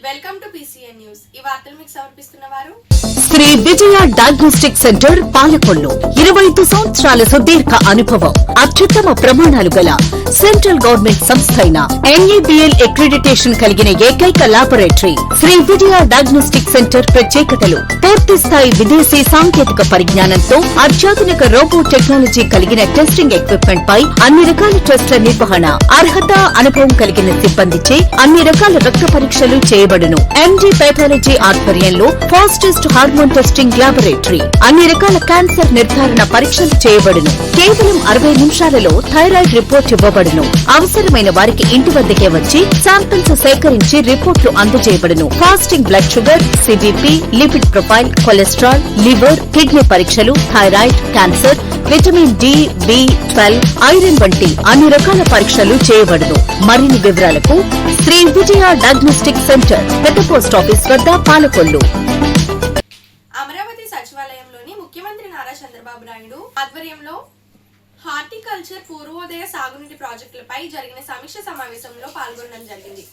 Welcome to PCN news. ఈ వార్తలు మీకు సమర్పిస్తున్నవారు శ్రీ విజయ డయాగ్నోస్టిక్ సెంటర్ పాలకొల్లు. 25 సంవత్సరాల సుదీర్ఘ అనుభవం, అత్యుత్తమ ప్రమాణాలు గల సెంట్రల్ గవర్నమెంట్ సంస్థ అయిన NABL అక్రిడిటేషన్ కలిగిన ఏకైక laboratory Shri Vijaya diagnostic centre. ప్రత్యేకతలు: పూర్తి స్థాయి విదేశీ సాంకేతిక పరిజ్ఞానంతో అత్యాధునిక రోబో టెక్నాలజీ కలిగిన టెస్టింగ్ ఎక్విప్మెంట్ పై అన్ని రకాల టెస్టుల నిర్వహణ, అర్హత, అనుభవం కలిగిన సిబ్బందిచే అన్ని రకాల రక్త పరీక్షలు చేయబడును. MD పైథాలజీ ఆధ్వర్యంలో ఫాస్టెస్ట్ హార్మోన్ టెస్టింగ్ లాబొరేటరీ, అన్ని రకాల క్యాన్సర్ నిర్ధారణ పరీక్షలు చేయబడును. కేవలం 60 నిమిషాలలో థైరాయిడ్ రిపోర్ట్ ఇవ్వబడును. అవసరమైన వారికి ఇంటి వద్దకే వచ్చి శాంపిల్స్ సేకరించి రిపోర్టులు అందజేయబడును. Fasting blood sugar, CBP, lipid profile, cholesterol, liver, kidney పరీక్షలు, thyroid, cancer, vitamin D, B12, iron వంటి అన్ని రకాల పరీక్షలు చేయబడును. మరిన్ని వివరాలకు శ్రీ విజయ డయాగ్నోస్టిక్ సెంటర్, పెద్ద పోస్ట్ ఆఫీస్ వద్ద, పాలకొల్లు. అమరావతి సచివాలయంలోని ముఖ్యమంత్రి నారా చంద్రబాబు నాయుడు ఆధ్వర్యంలో హార్టికల్చర్ పూర్వోదయ సాగునీటి ప్రాజెక్టులపై జరిగిన సమీక్ష సమావేశంలో పాల్గొనడం జరిగింది.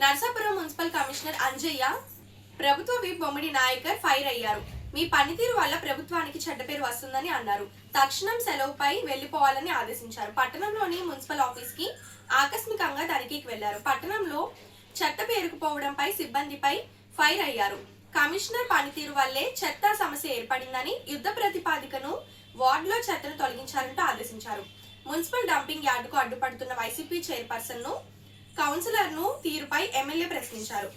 నర్సాపురం మున్సిపల్ కమిషనర్ అంజయ్య ప్రభుత్వ విప్ బొమ్మిడి నాయకర్ ఫైర్ అయ్యారు. మీ పనితీరు వల్ల ప్రభుత్వానికి చెడ్డ పేరు వస్తుందని అన్నారు. తక్షణం సెలవుపై వెళ్లిపోవాలని ఆదేశించారు. పట్టణంలోని మున్సిపల్ ఆఫీస్ కి ఆకస్మికంగా తనిఖీకి వెళ్లారు. పట్టణంలో చెత్త పేరుకుపోవడంపై సిబ్బందిపై ఫైర్ అయ్యారు. కమిషనర్ పనితీరు వల్లే చెత్త సమస్య ఏర్పడిందని, యుద్ధ ప్రతిపాదికను వార్డులో చెత్తను తొలగించాలంటూ ఆదేశించారు. మున్సిపల్ డంపింగ్ యార్డుకు అడ్డుపడుతున్న వైసీపీ చైర్పర్సన్ ను, కౌన్సిలర్ ను తీరుపై ఎమ్మెల్యే ప్రశ్నించారు.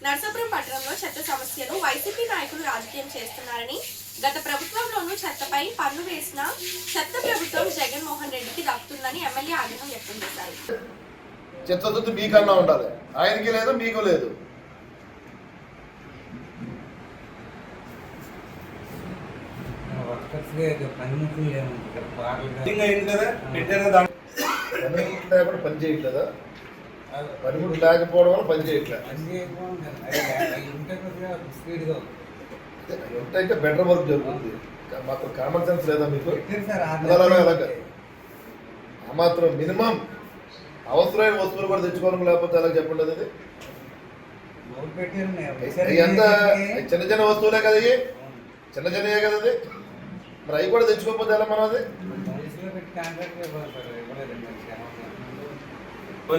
నర్సాపురం పట్టణంలో చెత్త సమస్యను వైసీపీ నాయకులు రాజకీయం చేస్తున్నారని, గత ప్రభుత్వంలోనూ చెత్తపై పన్ను వేసిన చెత్త ప్రభుత్వం జగన్మోహన్ రెడ్డికి దక్కుతుందని ఎమ్మెల్యే ఆగ్రహం వ్యక్తం చేశారు. చిత్తశుద్ధి మీకన్నా ఉండాలి, ఆయనకి లేదు, మీకు లేదు. పని చేయట్లేదా? పనిముట్లు లేకపోవడం వల్ల పని చేయట్లేదు. ఉంటే బెటర్ వర్క్ జరుగుతుంది. మాత్రం కామన్ సెన్స్ లేదా మీకు? ఆ మాత్రం మినిమం అవసరమైన వస్తువులు కూడా తెచ్చుకోవడం లేకపోతే ఎలా చెప్పండి? అది ఎంత చిన్న చిన్న వస్తువులే కదా, చిన్న చిన్నయే కదా అది. మరి అవి కూడా తెచ్చుకోకపోతే ఎలా మనం? అది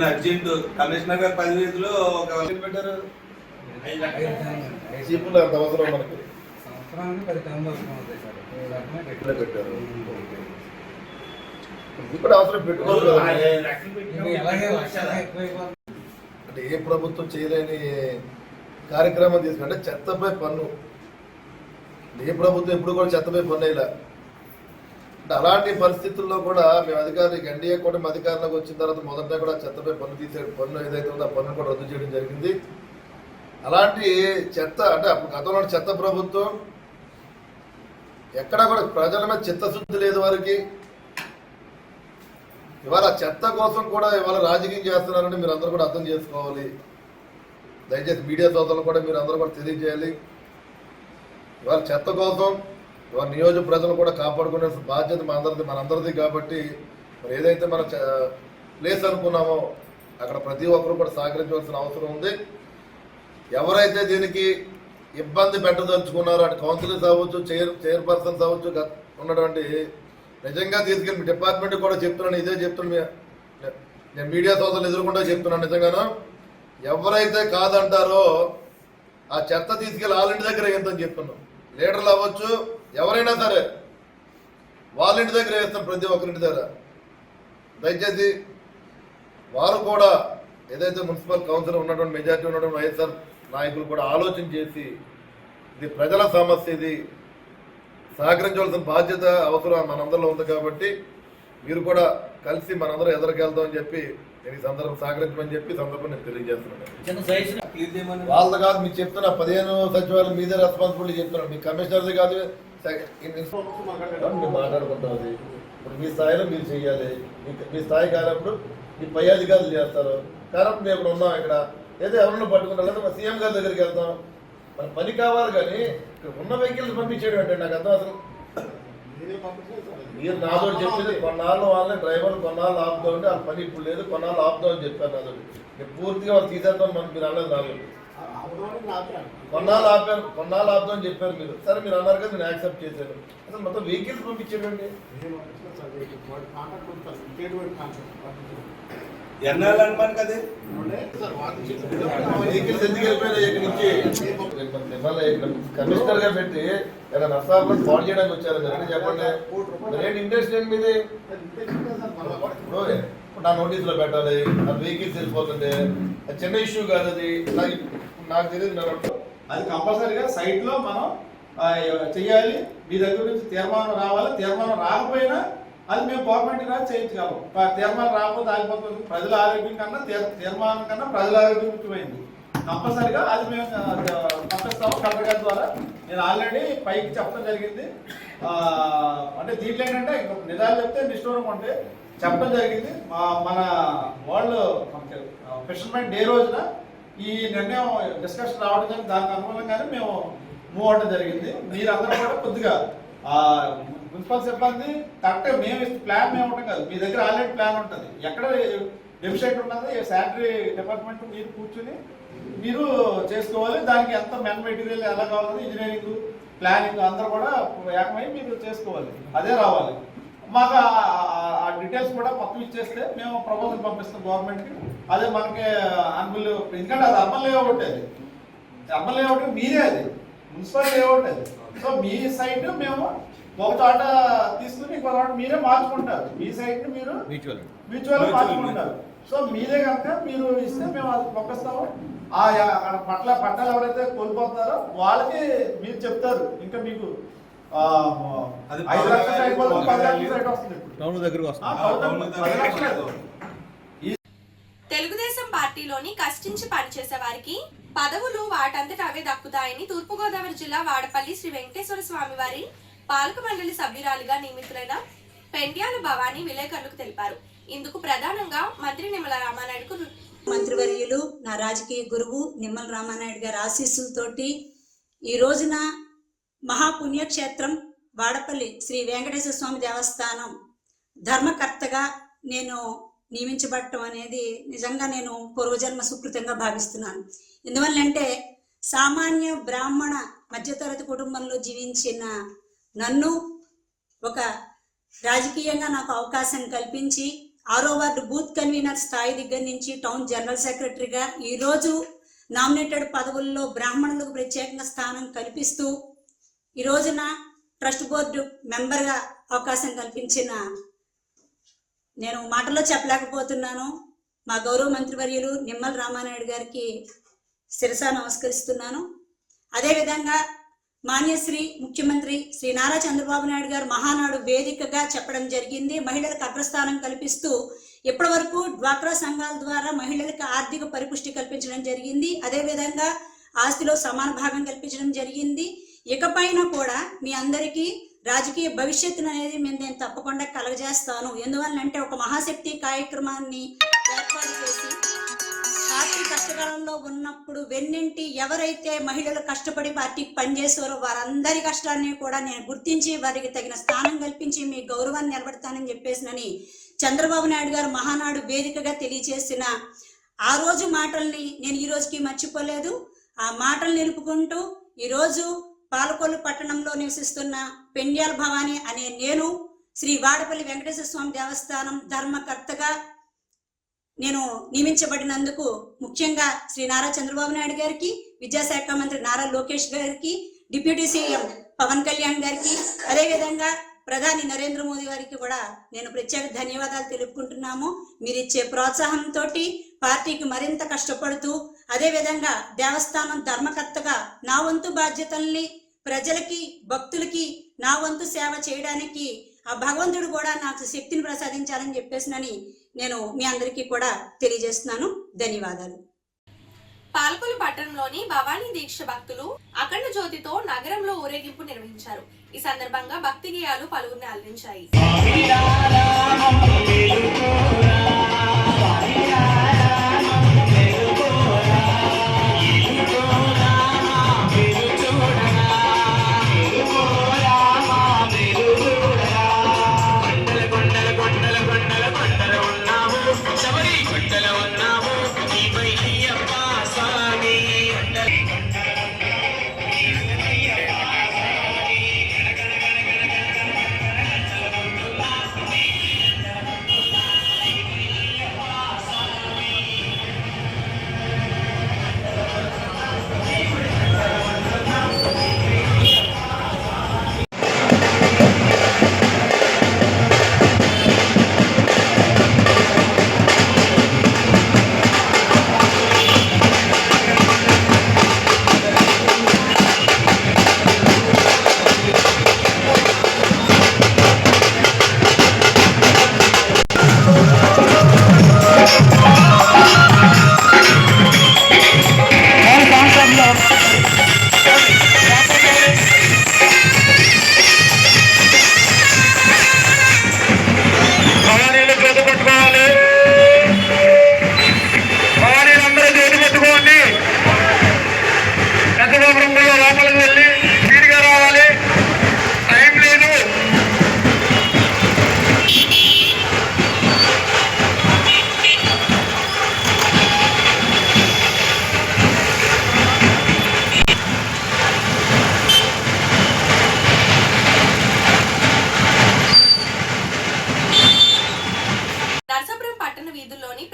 అర్జెంట్ కమిషనర్ గారు 10 రోజుల్లో ఒక పెట్టారు. చీపులు అంత అవసరం మనకి పెట్టారు. ఇది కూడా అవసరం పెట్టుకోవాలి కదా. అంటే ఏ ప్రభుత్వం చేయలేని కార్యక్రమం తీసుకుంటే చెత్తపై పన్ను. ఏ ప్రభుత్వం ఎప్పుడు కూడా చెత్తపై పన్ను ఇలా. అంటే అలాంటి పరిస్థితుల్లో కూడా మేము అధికారులకు ఎన్డీఏ కూడా అధికారంలోకి వచ్చిన తర్వాత మొదట కూడా చెత్తపై పన్ను పన్ను ఏదైతే ఉందో ఆ పన్ను కూడా రద్దు చేయడం జరిగింది. అలాంటి చెత్త అంటే అప్పుడు గతంలో చెత్త ప్రభుత్వం ఎక్కడా కూడా ప్రజల మీద చిత్తశుద్ధి లేదు వారికి. ఇవాళ చెత్త కోసం కూడా ఇవాళ రాజకీయం చేస్తున్నారని మీరు అందరూ కూడా అర్థం చేసుకోవాలి. దయచేసి మీడియా సోదరులు కూడా మీరు అందరూ కూడా తెలియజేయాలి. ఇవాళ చెత్త కోసం ఇవాళ నియోజక ప్రజలు కూడా కాపాడుకునే బాధ్యత మనందరిది కాబట్టి మరి ఏదైతే మన ప్లేస్ అనుకున్నామో అక్కడ ప్రతి ఒక్కరు కూడా సహకరించవలసిన అవసరం ఉంది. ఎవరైతే దీనికి ఇబ్బంది పెట్టదలుచుకున్నారో అటు కౌన్సిలర్స్ అవ్వచ్చు, చైర్పర్సన్స్ అవ్వచ్చు, ఉన్నటువంటి నిజంగా తీసుకెళ్ళి మీ డిపార్ట్మెంట్ కూడా చెప్తున్నాను, ఇదే చెప్తున్నాను, నేను మీడియా సోదరులు ఎదుర్కొంటూ చెప్తున్నాను. నిజంగాను ఎవరైతే కాదంటారో ఆ చెత్త తీసుకెళ్ళి వాళ్ళ ఇంటి దగ్గర ఎంతని చెప్తున్నాం. లీడర్లు అవ్వచ్చు, ఎవరైనా సరే వాళ్ళ ఇంటి దగ్గర వేస్తాం, ప్రతి ఒక్కరింటి దగ్గర. దయచేసి వారు కూడా ఏదైతే మున్సిపల్ కౌన్సిల్ ఉన్నటువంటి మెజార్టీ ఉన్నటువంటి వైఎస్ఆర్ నాయకులు కూడా ఆలోచన చేసి ఇది ప్రజల సమస్య, ఇది సహకరించవలసిన బాధ్యత అవసరం మనందరిలో ఉంది కాబట్టి మీరు కూడా కలిసి మనందరం ఎదురుకెళ్దామని చెప్పి నేను ఈ సందర్భం సహకరించమని చెప్పి సందర్భం నేను తెలియజేస్తున్నాను. వాళ్ళది కాదు మీరు చెప్తున్నా 15 సచివాలయం మీదే రెస్పాన్సిబిలిటీ చెప్తున్నాను. మీ కమిషనర్ది కాదు మీరు మాట్లాడుకుంటుంది. ఇప్పుడు మీ స్థాయిలో మీరు చెయ్యాలి. మీ స్థాయి కానప్పుడు మీ పై అధికారులు చేస్తారు. కాబట్టి మేము ఇప్పుడు ఉన్నాం ఇక్కడ. ఏదో ఎవరినో పట్టుకుంటాం లేదా సీఎం గారి దగ్గరికి వెళ్తాం. మన పని కావాలి కానీ ఇక్కడ ఉన్న వెహికల్స్ పంపించేయడం అంటే నాకు అర్థం. అసలు మీరు నాతో చెప్పింది కొన్నాళ్ళు వాళ్ళని డ్రైవర్లు కొన్నాళ్ళు ఆపుతామంటే వాళ్ళ పని ఇప్పుడు లేదు, కొన్నాళ్ళు ఆపుతామని చెప్పారు నాతో. నేను పూర్తిగా వాళ్ళు తీసేద్దాం మీరు అనలేదు. నాలుగు కొన్నాళ్ళు ఆపుతామని చెప్పారు మీరు. సరే మీరు అన్నారు కదా, నేను యాక్సెప్ట్ చేశాను. అసలు మొత్తం వెహికల్స్ పంపించేయండి. వెహికల్స్ ఎందుకు వెళ్ళిపోయినాయి ఇక్కడి నుంచి? కమిషనర్ గా పెట్టి ఏదైనా నష్టాలను పాడు చేయడానికి వచ్చారు మీరు చెప్పండి. ఏంటి ఇంట్రెస్ట్ ఏంటి మీది? నా నోటీస్ లో పెట్టాలి, నా వెహికల్స్ వెళ్ళిపోతుంది. అది చిన్న ఇష్యూ కాదు. అది నాకు తెలియదు. అది కంపల్సరీగా సైట్ లో మనం చెయ్యాలి. మీ దగ్గర నుంచి తీర్మానం రావాలి. తీర్మానం రాకపోయినా అది మేము గవర్నమెంట్ గా చేయించగలం. తీర్మానం రాకపోతే ఆగిపోతుంది. ప్రజల ఆరోగ్యం కన్నా తీర్మానం కన్నా ప్రజల ఆరోగ్యం ముఖ్యమైంది. కంపల్సరీగా అది మేము పంపిస్తాము కలెక్టర్ గారి ద్వారా. నేను ఆల్రెడీ పైకి చెప్పడం జరిగింది. అంటే దీంట్లో ఏంటంటే నిజాలు చెప్తే నిష్ఠూరం ఉంటే చెప్పడం జరిగింది. మన వాళ్ళు ఫిషర్మెన్ డే రోజున ఈ నిర్ణయం డిస్కషన్ రావడం జరిగింది. దానికి అనుకూలంగానే మేము మూవ్ అవడం జరిగింది. మీరందరూ కూడా కొద్దిగా మున్సిపల్ సిబ్బంది కరెక్ట్గా మేము ప్లాన్ మేము ఉంటాం కాదు, మీ దగ్గర ఆల్రెడీ ప్లాన్ ఉంటుంది. ఎక్కడ డెఫిషియెంట్ ఉన్నది శానిటరీ డిపార్ట్మెంట్ మీరు కూర్చుని మీరు చేసుకోవాలి. దానికి ఎంత మెన్ మెటీరియల్ ఎలా కావాలని ఇంజనీరింగ్ ప్లానింగ్ అందరూ కూడా ఏకమై మీరు చేసుకోవాలి. అదే రావాలి. మాకు ఆ డీటెయిల్స్ కూడా మొత్తం ఇచ్చేస్తే మేము ప్రపోజల్ పంపిస్తాం గవర్నమెంట్కి. అదే మనకి అనుకూల, ఎందుకంటే అది అర్బన్ లేఅవుట్. అది అర్బన్ లేఅవుట్ మీరే, అది మున్సిపల్ లేఅవుట్. అది సో మీ సైట్ మేము ఒక చోట తీసుకుని ఇంకో చోట మీరే మార్చుకుంటారు. మీ సైట్ మీరు మ్యూచువల్ మార్చుకుంటారు. సో మీరే కనుక మీరు ఇస్తే మేము అది పంపిస్తాము. పట్టాలు ఎవరైతే కోల్పోతున్నారో వాళ్ళకి మీరు చెప్తారు. ఇంకా మీకు 5 లక్షల సైట్ వల్ల 10 లక్షల సైట్ వస్తుంది. తెలుగుదేశం పార్టీలోని కష్టించి పనిచేసే వారికి పదవులు వాటంతట అవే దక్కుతాయని తూర్పుగోదావరి జిల్లా వాడపల్లి శ్రీ వెంకటేశ్వర స్వామి వారి పాలక మండలి సభ్యురాలిగా నియమితులైన పెండ్యాల భవానీ విలేకరులకు తెలిపారు. ఇందుకు ప్రధానంగా మంత్రి నిమ్మల రామానాయుడుకు మంత్రివర్యులు నా రాజకీయ గురువు నిమ్మల రామానాయుడు గారి ఆశీస్సులతోటి ఈ రోజున మహాపుణ్యక్షేత్రం వాడపల్లి శ్రీ వెంకటేశ్వర స్వామి దేవస్థానం ధర్మకర్తగా నేను నియమించబడటం అనేది నిజంగా నేను పూర్వజన్మ సుకృతంగా భావిస్తున్నాను. ఎందువల్లంటే సామాన్య బ్రాహ్మణ మధ్యతరగతి కుటుంబంలో జీవించిన నన్ను ఒక రాజకీయంగా నాకు అవకాశం కల్పించి 6వ వార్డు బూత్ కన్వీనర్ స్థాయి దగ్గర నుంచి టౌన్ జనరల్ సెక్రటరీగా ఈరోజు నామినేటెడ్ పదవుల్లో బ్రాహ్మణులకు ప్రత్యేకంగా స్థానం కల్పిస్తూ ఈ రోజున ట్రస్ట్ బోర్డు మెంబర్గా అవకాశం కల్పించిన నేను మాటల్లో చెప్పలేకపోతున్నాను. మా గౌరవ మంత్రివర్యులు నిమ్మల రామానాయుడు గారికి శిరసా నమస్కరిస్తున్నాను. అదేవిధంగా మాన్యశ్రీ ముఖ్యమంత్రి శ్రీ నారా చంద్రబాబు నాయుడు గారు మహానాడు వేదికగా చెప్పడం జరిగింది. మహిళలకు అగ్రస్థానం కల్పిస్తూ ఇప్పటి వరకు డ్వాక్రా సంఘాల ద్వారా మహిళలకు ఆర్థిక పరిపుష్టి కల్పించడం జరిగింది. అదేవిధంగా ఆస్తిలో సమాన భాగం కల్పించడం జరిగింది. ఇకపైన కూడా మీ అందరికీ రాజకీయ భవిష్యత్తును అనేది నేను తప్పకుండా కలగజేస్తాను. ఎందువల్లంటే ఒక మహాశక్తి కార్యక్రమాన్ని ఏర్పాటు చేసి పార్టీ కష్టకాలంలో ఉన్నప్పుడు వెన్నింటి ఎవరైతే మహిళలు కష్టపడి పార్టీకి పనిచేసారో వారందరి కష్టాన్ని కూడా నేను గుర్తించి వారికి తగిన స్థానం కల్పించి మీ గౌరవాన్ని నిలబెడతానని చెప్పేసినని చంద్రబాబు నాయుడు గారు మహానాడు వేదికగా తెలియజేసిన ఆ రోజు మాటల్ని నేను ఈ రోజుకి మర్చిపోలేదు. ఆ మాటలు నిలుపుకుంటూ ఈరోజు పాలకొల్లు పట్టణంలో నివసిస్తున్న పెండ్యాల భవానీ అనే నేను శ్రీ వాడపల్లి వెంకటేశ్వర స్వామి దేవస్థానం ధర్మకర్తగా నేను నియమించబడినందుకు ముఖ్యంగా శ్రీ నారా చంద్రబాబు నాయుడు గారికి, విద్యాశాఖ మంత్రి నారా లోకేష్ గారికి, డిప్యూటీ సీఎం పవన్ కళ్యాణ్ గారికి, అదేవిధంగా ప్రధాని నరేంద్ర మోదీ గారికి కూడా నేను ప్రత్యేక ధన్యవాదాలు తెలుపుకుంటున్నాము. మీరు ఇచ్చే ప్రోత్సాహంతో పార్టీకి మరింత కష్టపడుతూ, అదేవిధంగా దేవస్థానం ధర్మకర్తగా నా వంతు బాధ్యతల్ని ప్రజలకి, భక్తులకి నా వంతు సేవ చేయడానికి ఆ భగవంతుడు కూడా నాకు శక్తిని ప్రసాదించాలని చెప్పేసినని నేను మీ అందరికీ కూడా తెలియజేస్తున్నాను. ధన్యవాదాలు. పాలకొల్లు పట్టణంలోని భవానీ దీక్ష భక్తులు అఖండ జ్యోతితో నగరంలో ఊరేగింపు నిర్వహించారు. ఈ సందర్భంగా భక్తి గేయాలు పలువురిని అలరించాయి.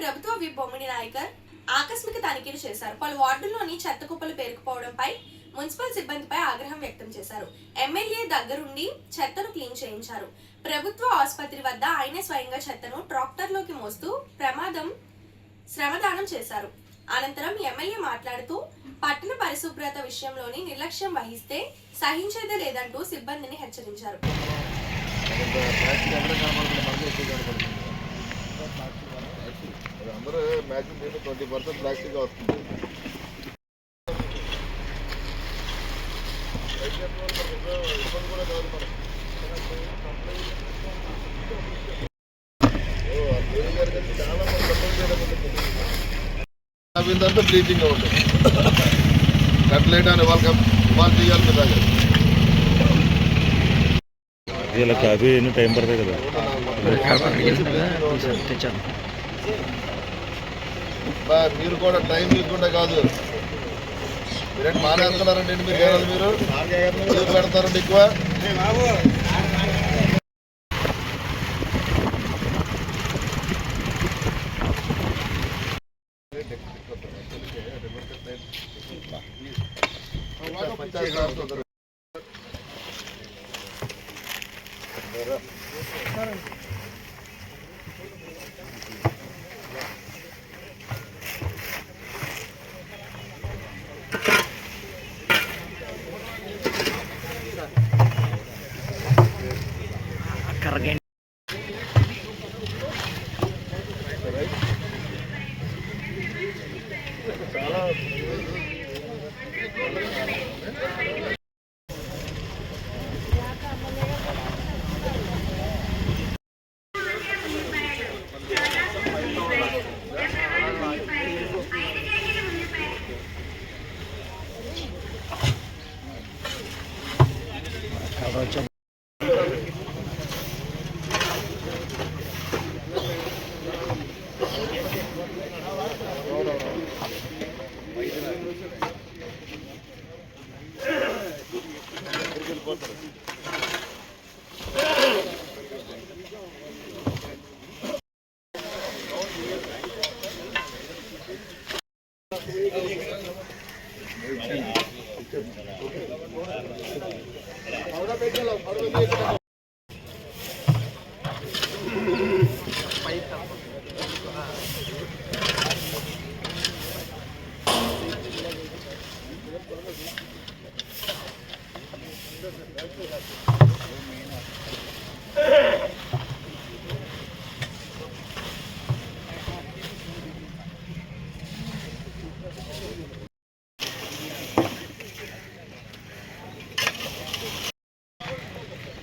ప్రభుత్వ విప్ బొమ్మిడి నాయకర్ ఆకస్మిక తనిఖీలు చేశారు. పలు వార్డుల్లోని చెత్త కుప్పలు పేరుకుపోవడంపై మున్సిపల్ సిబ్బందిపై ఆగ్రహం వ్యక్తం చేశారు. ఎమ్మెల్యే దగ్గరుండి చెత్తను క్లీన్ చేయించారు. ప్రభుత్వ ఆసుపత్రి వద్ద ఆయనే స్వయంగా చెత్తను ట్రాక్టర్లోకి మోస్తూ శ్రమదానం చేశారు. అనంతరం ఎమ్మెల్యే మాట్లాడుతూ పట్టణ పరిశుభ్రత విషయంలోని నిర్లక్ష్యం వహిస్తే సహించేదే లేదంటూ సిబ్బందిని హెచ్చరించారు. అందరూ మ్యాక్సిమం 20% ప్లాస్టిక్ వస్తుంది. అవిందంతా బ్లీచింగ్ ఉంటుంది. కట్లెట్ అని వాళ్ళు చేయాలి కదా. వీళ్ళకి అవి ఎన్ని టైం పడుతుంది కదా. మీరు కూడా టైం తీసుకుంటే కాదు, మీరేంటి మానేస్తున్నారండి. మీరు పెడతారండి ఎక్కువ.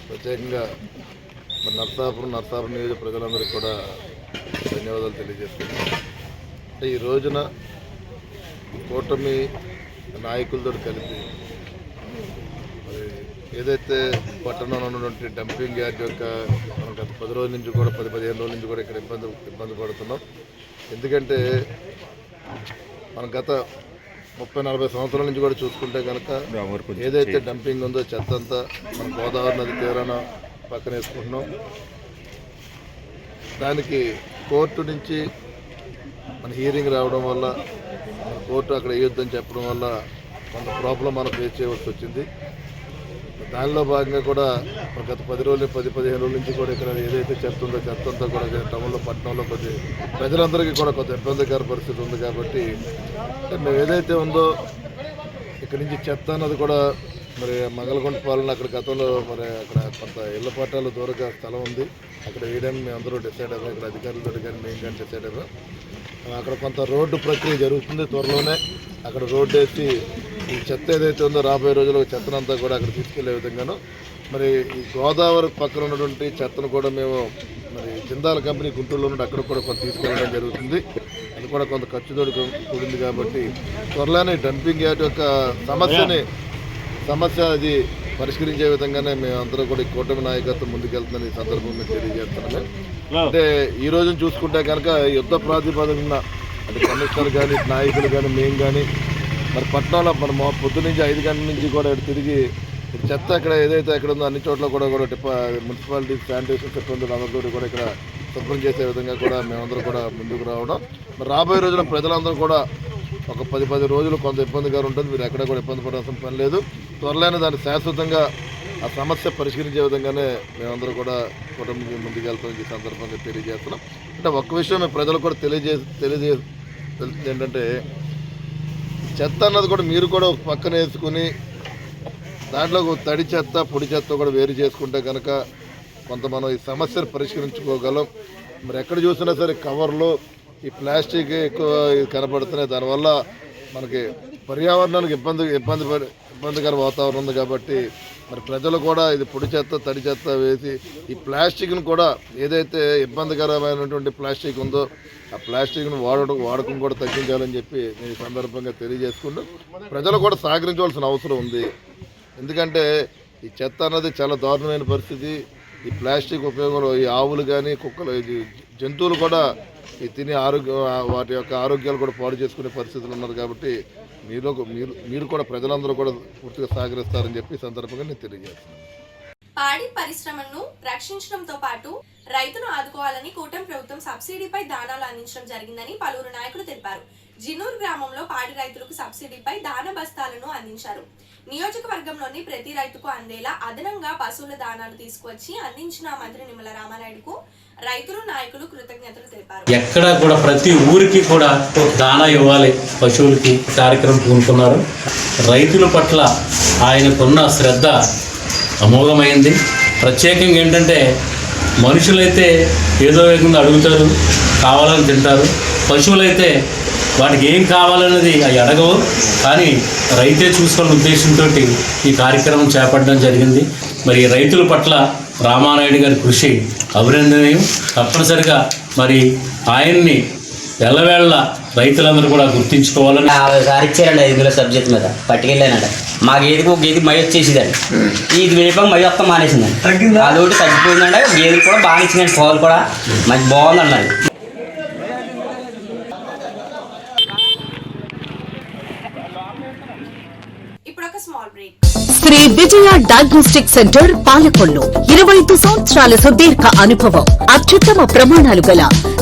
ప్రత్యేకంగా నర్సాపురం నియోజక ప్రజలందరికీ కూడా ధన్యవాదాలు తెలియజేస్తున్నాను. అంటే ఈ రోజున కూటమి నాయకులతో కలిపి మరి ఏదైతే పట్టణంలో ఉన్నటువంటి డంపింగ్ యార్డ్ యొక్క మనం గత 10 రోజుల నుంచి కూడా 10-15 రోజుల నుంచి కూడా ఇక్కడ ఇబ్బంది పడుతున్నాం. ఎందుకంటే మనం గత 30-40 సంవత్సరాల నుంచి కూడా చూసుకుంటే కనుక ఏదైతే డంపింగ్ ఉందో చెత్త అంతా మన గోదావరి నది తీరాన పక్కన వేసుకుంటున్నాం. దానికి కోర్టు నుంచి మన హీరింగ్ రావడం వల్ల మన కోర్టు అక్కడ వేయొద్దని చెప్పడం వల్ల కొంత ప్రాబ్లం మనం ఫేస్ చేయవలసి వచ్చింది. దానిలో భాగంగా కూడా గత 10-15 రోజుల నుంచి కూడా ఇక్కడ ఏదైతే చెత్త ఉందో చెత్త అంతా కూడా టౌన్లో పట్టణంలో ప్రజలందరికీ కూడా కొంత ఇబ్బందికర పరిస్థితి ఉంది. కాబట్టి మేము ఏదైతే ఉందో ఇక్కడి నుంచి చెత్త అన్నది కూడా మరి మంగళగుంట పాలన అక్కడ గతంలో మరి అక్కడ కొంత ఇళ్ల పట్టాలు దూరంగా స్థలం ఉంది, అక్కడ వేయడానికి మేము అందరూ డిసైడ్ అయ్యాం. ఇక్కడ అధికారులతో కానీ మేము కానీ డిసైడ్ అయ్యాం. అక్కడ కొంత రోడ్డు ప్రక్రియ జరుగుతుంది. త్వరలోనే అక్కడ రోడ్డు వేసి ఈ చెత్త ఏదైతే ఉందో రాబోయే రోజుల్లో చెత్తనంతా కూడా అక్కడ తీసుకెళ్లే విధంగాను మరి ఈ గోదావరి పక్కన ఉన్నటువంటి చెత్తను కూడా మేము మరి జిందాల్ కంపెనీ గుంటూరులో నుండి అక్కడ కూడా కొంత తీసుకెళ్ళడం జరుగుతుంది. అది కూడా కొంత ఖర్చుతో కూడింది. కాబట్టి త్వరలోనే డంపింగ్ యార్డ్ యొక్క సమస్య అది పరిష్కరించే విధంగానే మేము అందరూ కూడా ఈ కూటమి నాయకత్వం ముందుకెళ్తుందని ఈ సందర్భంగా తెలియజేస్తున్నాము. అంటే ఈ రోజున చూసుకుంటే కనుక యుద్ధ ప్రాతిపదికన అంటే కమిషనర్ కానీ నాయకులు కానీ మేము కానీ మరి పట్టణంలో మనం పొద్దు నుంచి 5 గంటల నుంచి కూడా తిరిగి చెత్త అక్కడ ఏదైతే ఎక్కడ ఉందో అన్ని చోట్ల కూడా మున్సిపాలిటీ శానిటేషన్ సిబ్బందులు అందరితో కూడా ఇక్కడ శుభ్రం చేసే విధంగా కూడా మేమందరూ కూడా ముందుకు రావడం. మరి రాబోయే రోజుల్లో ప్రజలందరూ కూడా ఒక 10 రోజులు కొంత ఇబ్బందిగా ఉంటుంది. మీరు ఎక్కడ కూడా ఇబ్బంది పడాల్సిన పని లేదు. త్వరలోనే దాన్ని శాశ్వతంగా ఆ సమస్య పరిష్కరించే విధంగానే మేమందరూ కూడా కుటుంబం ముందుకెళ్తామని ఈ సందర్భంగా తెలియజేస్తున్నాం. అంటే ఒక్క విషయం మేము ప్రజలకు కూడా తెలియజేస్తుంది ఏంటంటే చెత్త అన్నది కూడా మీరు కూడా ఒక పక్కన వేసుకుని దాంట్లో తడి చెత్త పొడి చెత్త కూడా వేరు చేసుకుంటే కనుక కొంత మనం ఈ సమస్యను పరిష్కరించుకోగలం. మరి ఎక్కడ చూసినా సరే కవర్లు ఈ ప్లాస్టిక్ ఎక్కువ కనపడుతున్నాయి. దానివల్ల మనకి పర్యావరణానికి ఇబ్బందికర వాతావరణం ఉంది. కాబట్టి మరి ప్రజలు కూడా ఇది పొడి చెత్త తడి చెత్త వేసి ఈ ప్లాస్టిక్ను కూడా ఏదైతే ఇబ్బందికరమైనటువంటి ప్లాస్టిక్ ఉందో ఆ ప్లాస్టిక్ను వాడకం కూడా తగ్గించాలని చెప్పి నేను ఈ సందర్భంగా తెలియజేసుకుంటూ ప్రజలు కూడా సహకరించవలసిన అవసరం ఉంది. ఎందుకంటే ఈ చెత్త అన్నది చాలా దారుణమైన పరిస్థితి. ఈ ప్లాస్టిక్ ఉపయోగంలో ఈ ఆవులు కానీ కుక్కలు జంతువులు కూడా ఈ తిని వాటి యొక్క ఆరోగ్యాలు కూడా పాడు చేసుకునే పరిస్థితులు ఉన్నారు. కాబట్టి మీరు కూడా ప్రజలందరూ కూడా పూర్తిగా సహకరిస్తారని చెప్పి సందర్భంగా నేను తెలియజేస్తున్నాను. పాడి పరిశ్రమను రక్షించడంతో పాటు రైతును ఆదుకోవాలని కూటమి ప్రభుత్వం సబ్సిడీపై దానాలు అందించడం జరిగిందని పలువురు నాయకులు తెలిపారు. జిన్నూరు గ్రామంలో పాడి రైతులకు సబ్సిడీపై దాన బస్తాలను అందించారు. నియోజకవర్గంలోని ప్రతి రైతుకు అందేలా అదనంగా పశువుల దానాలు తీసుకువచ్చి అందించిన మంత్రి నిమ్మల రామానాయుడుకు రైతులు నాయకులు కృతజ్ఞతలు తెలిపారు. ఎక్కడా కూడా ప్రతి ఊరికి కూడా దానా ఇవ్వాలి పశువులకి కార్యక్రమం పూనుకున్నారు. రైతుల పట్ల ఆయనకున్న శ్రద్ధ అమోఘమైంది. ప్రత్యేకంగా ఏంటంటే మనుషులైతే ఏదో విధంగా అడుగుతారు, కావాలని తింటారు. పశువులైతే వాటికి ఏం కావాలన్నది అవి అడగవు, కానీ రైతే చూసుకున్న ఉద్దేశంతో ఈ కార్యక్రమం చేపట్టడం జరిగింది. మరి రైతుల పట్ల రామానాయుడు గారి కృషి అభినందనీయం. తప్పనిసరిగా మరి ఆయన్ని ఎల్లవేళ రైతులందరూ కూడా గుర్తించుకోవాలని. సార్ ఇచ్చారండి 5 కిలో సబ్జెక్ట్ మీద పట్టుకెళ్ళానంట. మాకు ఏదికి ఒక గేది మై వచ్చేసిందండి. ఇది వేపం మై వస్తాం మానేసిందండి. అదొకటి తగ్గిపోయిందండి. గేదెలు కూడా బాగా ఇచ్చిందండి. పాలు కూడా మంచి బాగుందన్నారు. శ్రీ విజయ డయాగ్నోస్టిక్ సెంటర్ పాలకొల్లు 25 సంవత్సరాల సుదీర్ఘ అనుభవం, అత్యుత్తమ ప్రమాణాలు గల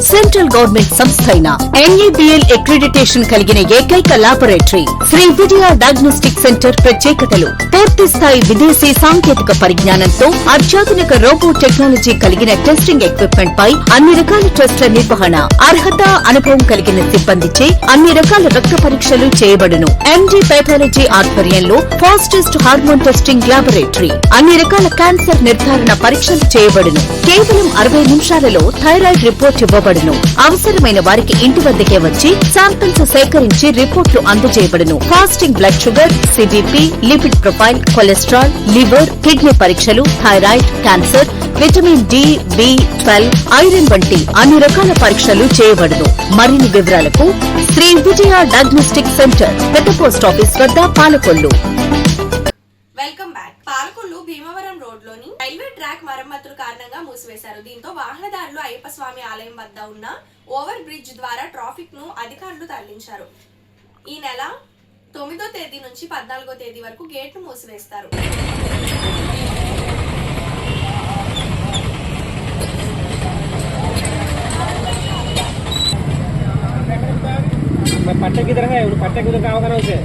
సెంట్రల్ గవర్నమెంట్ సంస్థ అయిన NABL అక్రిడిటేషన్ కలిగిన ఏకైక laboratory Shri Vijaya diagnostic centre ప్రత్యేకతలు పూర్తి స్థాయి విదేశీ సాంకేతిక పరిజ్ఞానంతో అత్యాధునిక రోబో టెక్నాలజీ కలిగిన టెస్టింగ్ ఎక్విప్మెంట్ పై అన్ని రకాల టెస్టుల నిర్వహణ, అర్హత, అనుభవం కలిగిన సిబ్బందిచే అన్ని రకాల రక్త పరీక్షలు చేయబడును. MD పైథాలజీ ఆధ్వర్యంలో ఫాస్టెస్ట్ హార్మోన్ టెస్టింగ్ లాబొరేటరీ, అన్ని రకాల క్యాన్సర్ నిర్ధారణ పరీక్షలు చేయబడును. కేవలం 60 నిమిషాలలో థైరాయిడ్ రిపోర్ట్ ఇవ్వబడును. అవసరమైన వారికి ఇంటి వద్దకే వచ్చి శాంపిల్స్ సేకరించి రిపోర్ట్లు అందజేయబడును. Fasting blood sugar, CBP, lipid profile, cholesterol, liver, kidney పరీక్షలు, thyroid, cancer, vitamin D, B12, iron వంటి అన్ని రకాల పరీక్షలు చేయబడును. మరిన్ని వివరాలకు శ్రీ విజయ డయాగ్నోస్టిక్ సెంటర్, పెద్ద పోస్ట్ ఆఫీస్ వద్ద, పాలకొల్లు. Welcome back. పాలకొల్లు భీమవరం రోడ్లోని రైల్వే ట్రాక్ మరమ్మతుల కారణంగా మూసివేశారు. దీంతో వాహనదారులు అయ్యప్ప స్వామి ఆలయం వద్ద ఉన్న ఓవర్ బ్రిడ్జ్ ద్వారా ట్రాఫిక్ ను అధికారులు తరలించారు. ఈ నెల 9వ తేదీ నుంచి 14వ తేదీ వరకు గేట్ ను మూసివేస్తారు. पट्टे की तरह है, पट्टे की तरह होगा ना उसे।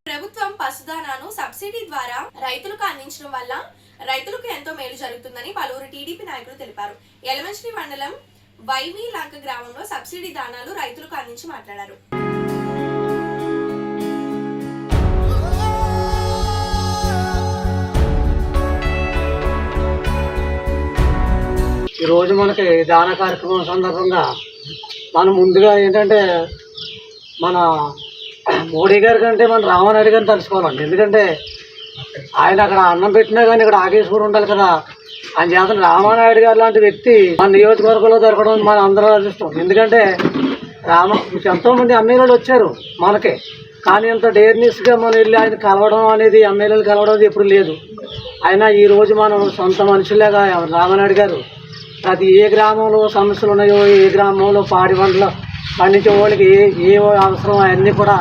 ప్రభుత్వం పశుదానాను సబ్సిడీ ద్వారా రైతులకు అందించడం వల్ల రైతులకు ఎంతో మేలు జరుగుతుందని పలువురు టీడీపీ నాయకులు తెలిపారు. యలమంచిలి మండలం వైవి లంక గ్రామంలో సబ్సిడీ దానాలు రైతులకు అందించి మాట్లాడారు. ఈరోజు మనకి దాన కార్యక్రమం సందర్భంగా మనం ముందుగా ఏంటంటే మన మోడీ గారి కంటే మన రామానాయుడు గారిని తెలుసుకోవాలండి. ఎందుకంటే ఆయన అక్కడ అన్నం పెట్టినా కానీ ఇక్కడ ఆగేసి కూడా ఉండాలి కదా. ఆయన చేత రామానాయుడు గారు లాంటి వ్యక్తి మన నియోజకవర్గంలో దొరకడం మన అందరూ అదృష్టం. ఎందుకంటే ఎంతోమంది ఎమ్మెల్యేలు వచ్చారు మనకి, కానీ ఇంత డేర్నెస్గా మనం వెళ్ళి ఆయన కలవడం అనేది, ఎమ్మెల్యేలు కలవడం అనేది ఎప్పుడు లేదు. అయినా ఈరోజు మనం సొంత మనుషులేగా రామానాయుడు గారు అది ఏ గ్రామంలో సమస్యలు ఉన్నాయో, ఏ గ్రామంలో పాడి పంటలు పండించే వాళ్ళకి ఏ అవసరం అవన్నీ కూడా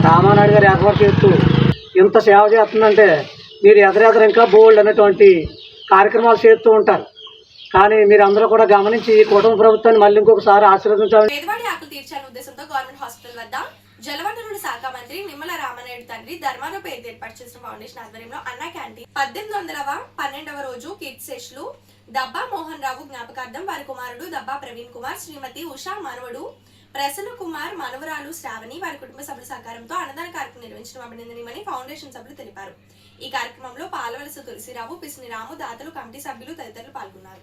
రామానాయుడు గారు ఏర్పాటు చేస్తూ ఇంత సేవ చేస్తుందంటే మీరు ఎదురెదురు ఇంకా బోల్డ్ అనేటువంటి కార్యక్రమాలు చేస్తూ ఉంటారు. కానీ మీరు అందరూ కూడా గమనించి ఈ కుటుంబ ప్రభుత్వాన్ని మళ్ళీ ఇంకొకసారి ఆశీర్వదించాలి. పేదవాడి ఆకలి తీర్చాలనే ఉద్దేశంతో గవర్నమెంట్ హాస్పిటల్ వద్ద జలవనరుల శాఖ మంత్రి నిమ్మల రామానాయుడు తండ్రి ధర్మారావు పేరు ఏర్పాటు చేసిన ఫౌండేషన్ ఆధ్వర్యంలో అన్నా క్యాంటీన్ 1812వ రోజు కీర్తిశేషులు దబ్బా మోహన్ రావు జ్ఞాపకార్థం వారి కుమారుడు దబ్బా ప్రవీణ్ కుమార్, శ్రీమతి ఉషా మనవడు ప్రసన్న కుమార్, మనవరాలు శ్రావణి వారి కుటుంబ సభ్యుల సహకారంతో అన్నదాన కార్యక్రమం నిర్వహించడం అభినందనీయమని ఫౌండేషన్ సభ్యులు తెలిపారు. ఈ కార్యక్రమంలో పాలవలస తులసిరావు, పిసిని రాము, దాతలు, కమిటీ సభ్యులు తదితరులు పాల్గొన్నారు.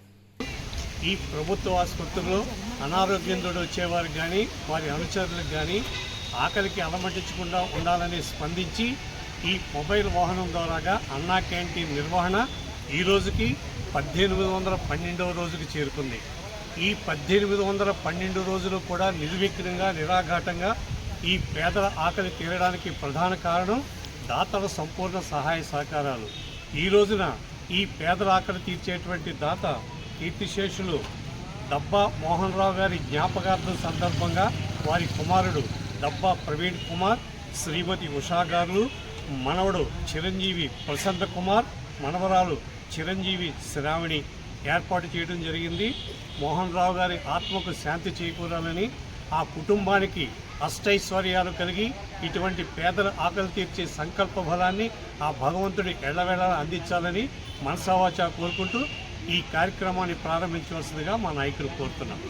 ఈ ప్రభుత్వ ఆసుపత్రిలో అనారోగ్యంతో వచ్చేవారికి కానీ వారి అనుచరులకు కానీ ఆకలికి అలమటించకుండా ఉండాలని స్పందించి ఈ మొబైల్ వాహనం ద్వారాగా అన్నా క్యాంటీన్ నిర్వహణ ఈ రోజుకి 1812వ రోజుకి చేరుకుంది. ఈ 1812 రోజులు కూడా నిర్విఘ్నంగా నిరాఘాటంగా ఈ పేదల ఆకలి తీరడానికి ప్రధాన కారణం దాతల సంపూర్ణ సహాయ సహకారాలు. ఈ రోజున ఈ పేదల ఆకలి తీర్చేటువంటి దాత కీర్తిశేషులు డబ్బా మోహన్ రావు గారి జ్ఞాపకార్థం సందర్భంగా వారి కుమారుడు డబ్బా ప్రవీణ్ కుమార్, శ్రీమతి ఉషా గారు, మనవడు చిరంజీవి ప్రశాంత్ కుమార్, మనవరాలు చిరంజీవి శ్రావణి ఏర్పాటు చేయడం జరిగింది. మోహన్ రావు గారి ఆత్మకు శాంతి చేకూరాలని, ఆ కుటుంబానికి అష్టైశ్వర్యాలు కలిగి ఇటువంటి పేదల ఆకలి తీర్చే సంకల్ప బలాన్ని ఆ భగవంతుడి ఎల్లవేళ అందించాలని మనసావాచా కోరుకుంటూ ఈ కార్యక్రమాన్ని ప్రారంభించవలసిందిగా మా నాయకులు కోరుతున్నాం.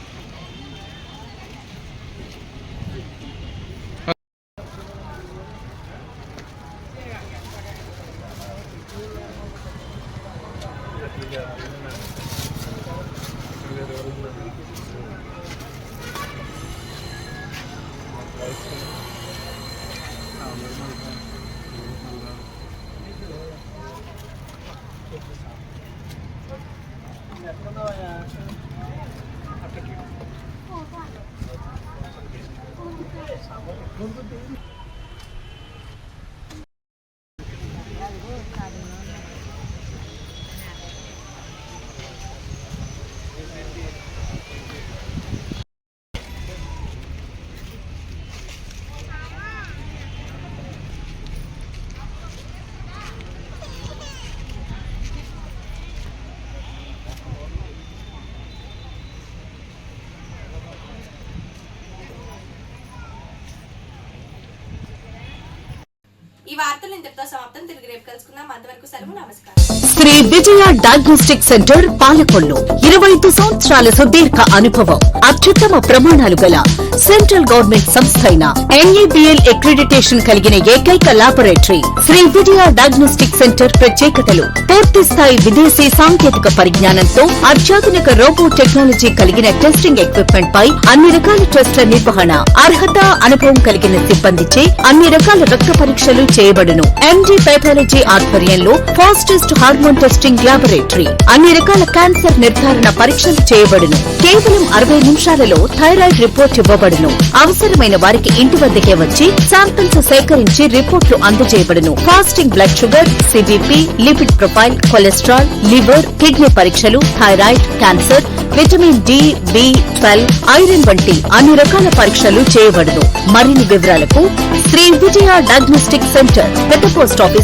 ఈ వార్తలు ఇంతటితో సమాప్తం. తిరిగి రేపు కలుసుకుందాం. అంతవరకు సెలవు. నమస్కారం. శ్రీ విజయ డయాగ్నోస్టిక్ సెంటర్ పాలకొల్లు 25 సంవత్సరాల సుదీర్ఘ అనుభవం, అత్యుత్తమ ప్రమాణాలు గల సెంట్రల్ గవర్నమెంట్ సంస్థ అయిన NABL అక్రిడిటేషన్ కలిగిన ఏకైక laboratory Shri Vijaya diagnostic centre ప్రత్యేకతలు: పూర్తి స్థాయి విదేశీ సాంకేతిక పరిజ్ఞానంతో అత్యాధునిక రోబో టెక్నాలజీ కలిగిన టెస్టింగ్ ఎక్విప్మెంట్ పై అన్ని రకాల టెస్టుల నిర్వహణ, అర్హత, అనుభవం కలిగిన సిబ్బందిచే అన్ని రకాల రక్త పరీక్షలు చేయబడును. MD పైథాలజీ ఆధ్వర్యంలో ఫాస్టెస్ట్ హార్మోన్ టెస్టింగ్ ల్యాబొరేటరీ, అన్ని రకాల క్యాన్సర్ నిర్ధారణ పరీక్షలు చేయబడును. కేవలం 60 నిమిషాలలో థైరాయిడ్ రిపోర్ట్ ఇవ్వబడును. అవసరమైన వారికి ఇంటి వద్దకే వచ్చి శాంపిల్స్ సేకరించి రిపోర్ట్లు అందజేయబడును. Fasting blood sugar, CBP, lipid profile, cholesterol, liver, kidney పరీక్షలు, thyroid, cancer, vitamin D, B12, iron వంటి అన్ని రకాల పరీక్షలు చేయబడును. మరిన్ని వివరాలకు శ్రీ విజయ డయాగ్నోస్టిక్ సెంటర్, పెద్ద పోస్ట్ ఆఫీస్,